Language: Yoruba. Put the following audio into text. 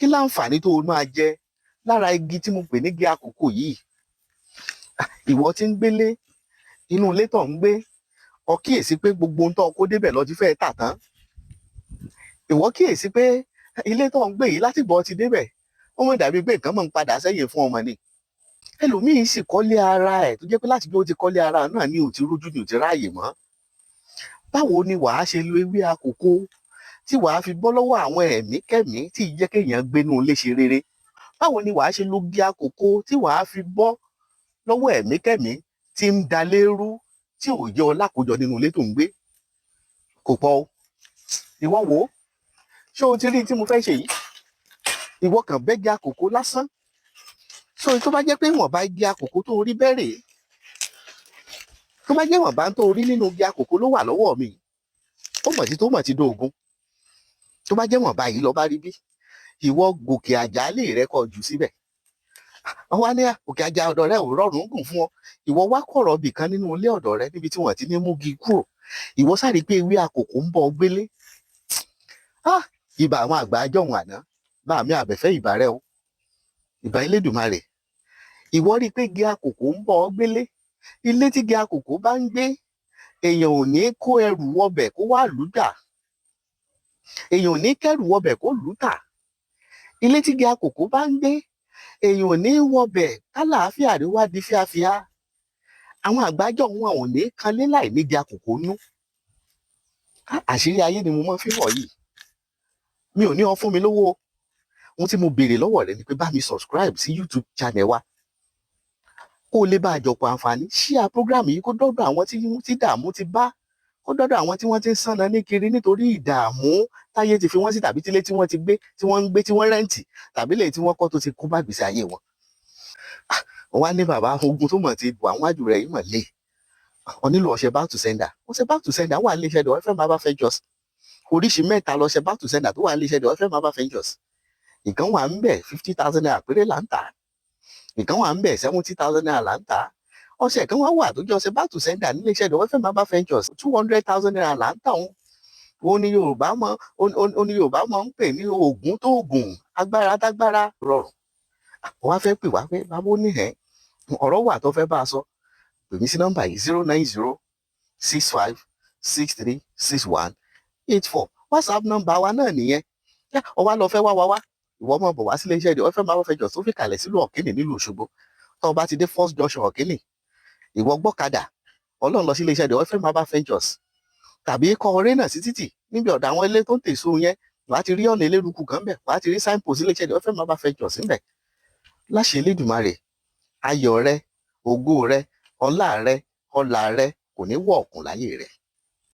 kí láǹfààní tó o máa jẹ lára igi tí mo pè ní igi àkókò yìí? Ìwọ tí ń gbélé inú ilé tó ń gbé, ọ kíyèsí pé gbogbo ohun tó kó débẹ̀ lọ ti fẹ́ tà tán. Ìwọ kíyèsí pé ilé tó ń gbé yìí láti bọ́ ti débẹ̀, ó mọ̀ dàbí pé nǹkan mọ̀ ń padà sẹ́yìn fún ọmọ ni. Ẹlòmíín sì kọ́lé ara ẹ̀ tó jẹ́ pé láti bí ó ti kọ́lé ara náà ni ò ti rójú ni ò ti ráàyè mọ́. Báwo ni wàá ṣe lo ewé àkókò tí wàá fi bọ́ lọ́wọ́ àwọn ẹ̀mí kẹ́mí tí jẹ́ kéèyàn gbénú ilé ṣe rere? Báwo ni wàá ṣe lo igi àkókò tí wàá fi bọ́ lọ́wọ́ ẹ̀mí kẹ́mí tí ń da lérú tí ò yọ lákòjọ nínú ilé tó ń gbé? Kò pọ̀ o. Ìwọ wò ó, ṣé o ti rí tí mo fẹ́ ṣe yìí? Ìwọ kàn bẹ́gi àkókò lásán. So tó bá jẹ́ pé ìwọ̀nba igi àkókò tó rí bẹ́rẹ̀, tó bá jẹ́ ìwọ̀nba tó rí nínú igi àkókò ló wà lọ́wọ́ mi, ó mọ̀ ti dóògùn. Tó bá jẹ́ ìwọ̀nba yìí lọ bá rí bí, ìwọ gòkè àjálè rẹ kọ jù síbẹ̀. Wọ́n wá ní òkè àjà ọ̀dọ̀ rẹ ò rọrùn gùn fún ọ. Ìwọ wá kọ̀rọ̀ bì kan nínú ilé ọ̀dọ̀ rẹ níbi tí wọ́n ti ní mú igi kúrò. Ìwọ sáré pé ewé àkókò ń bọ̀ gbélé. Ìbà àwọn àgbà àjọ̀hún àná, bá mi àbẹ̀fẹ́ ìbà rẹ o. Ìbà Elédùmarè. Ìwọ rí pé igi àkókò ń bọ̀ gbélé. Ilé tí igi àkókò bá ń gbé, èèyàn ò ní kó ẹrù wọbẹ̀ kó wá lùdà. Èèyàn ò ní kẹrù wọbẹ̀ kó lùtà. Ilé tí igi àkókò bá ń gbé, èèyàn ò ní wọbẹ̀ kálàáfíà rí wá di fíafíà. Àwọn àgbájọ wọn ò ní kanlé láì ní igi àkókò nú. Àṣírí ayé ni mo máa fi hàn yìí. Mi ò ní ọ fún mi lówó. Ohun tí mo béèrè lọ́wọ́ rẹ ni pé bá mi subscribe sí YouTube channel wa, kó o lè bá àjọpọ̀ àǹfààní. Share program yìí kó dọ́dọ̀ àwọn tí dààmú ti bá, kó dọ́dọ̀ àwọn tí wọ́n ti ń sánná ní kiri nítorí ìdààmú táyé ti fi wọ́n sí, tàbí tílé tí wọ́n ti gbé, tí wọ́n ń gbé, tí wọ́n rẹ́ǹtì, tàbí lè tí wọ́n kọ́ tó ti kó bá gbèsè ayé wọn. Wọ́n wá ní bàbá ogun tó mọ̀ ti wà wájú rẹ̀ yìí mọ̀ lé. Wọ́n nílò ọṣẹ back to sender. Ọṣẹ back to sender wà ní iléeṣẹ́ The FM Herbal Ventures. Oríṣi mẹ́ta lọṣẹ back to sender tó wà ní iléeṣẹ́ The FM Herbal Ventures. Ìkan wà ń bẹ̀ 50,000 naira péré là ń tà. Ìkan wà ń bẹ̀ 70,000 naira là ń tà. Ọṣẹ kan wà tó jẹ́ ọṣẹ back to sender ní iléeṣẹ́ The FM Herbal Ventures 200,000 naira là ń tà òun. Ó ní Yorùbá mọ̀ ń pè ní oògùn tó oògùn, agbára tágbára rọrùn. Wọ́n á fẹ́ pè wá pé bàbá ó ní ọ̀rọ̀ wà tó fẹ́ bá a sọ. Pè mí sí nọ́mbà yìí 09065636184. WhatsApp nọ́mbà wa náà nìyẹn. Ó wá lọ fẹ́ wá. Ìwọ mọ̀ bọ̀ wá sí iléeṣẹ́ The FM Herbal Ventures tó fi kalẹ̀ sílùú Ọ̀kíní nílùú Òṣogbo. Tó o bá ti dé First Junction Ọ̀kíní, ìwọ gbọ́kadà Ọlọ́run lọ sí iléeṣẹ́ The FM Herbal Ventures. Tàbí kọ ọrẹ́ náà sí títì níbi ọ̀dọ̀ àwọn ilé tó ń tèso yẹn, wàá ti rí ọ̀nà eléruku kan bẹ̀, wàá ti rí signpost iléeṣẹ́ The FM Herbal Ventures níbẹ̀. Láṣẹ Elédùmarè, ayọ̀ rẹ, ògo rẹ, ọlá rẹ, ọlà rẹ kò ní wọ̀ ọ̀kùn láyé rẹ.